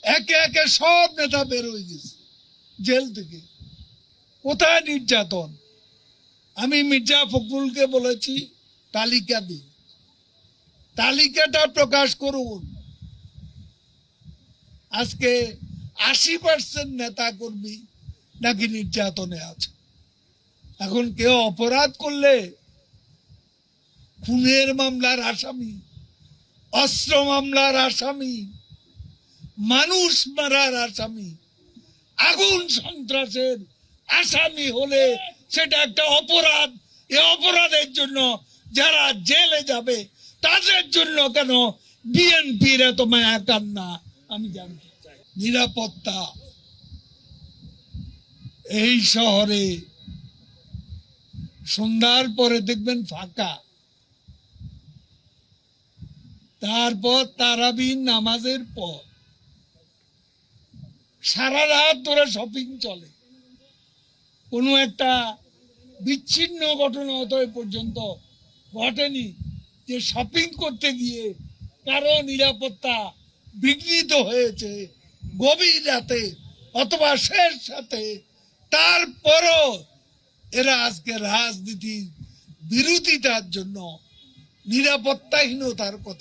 একে একে সব নেতা বের হয়ে গেছে জেল থেকে। কোথায় নির্যাতন? আমি মির্জা ফখরুলকে বলেছি তালিকা দিন, তালিকাটা প্রকাশ করুন। আজকে 80% নেতা কর্মী নাকি নির্যাতনে আছে। এখন কেউ অপরাধ করলে খুনের মামলার আসামি, অস্ত্র মামলার আসামি, মানুষ মারার আসামি, আগুন সন্ত্রাসের আসামি হলে সেটা একটা অপরাধ। এই অপরাধের জন্য যারা জেলে যাবে তাদের জন্য কেন বিএনপির এত মায়া কান্না আমি জানতে চাই। নিরাপত্তা এই শহরে সন্ধ্যার পরে দেখবেন ফাঁকা, তারপর তারাবির নামাজের পর সারা রাত ধরে শপিং চলে। কোনো একটা বিচ্ছিন্ন ঘটনা হয়তো এ পর্যন্ত ঘটেনি যে শপিং করতে গিয়ে কারো নিরাপত্তা বিঘ্নিত হয়েছে গভীর রাতে অথবা শেষ রাতে। তারপরও এরা আজকে রাজনীতির বিরোধিতার জন্য নিরাপত্তাহীনতার কথা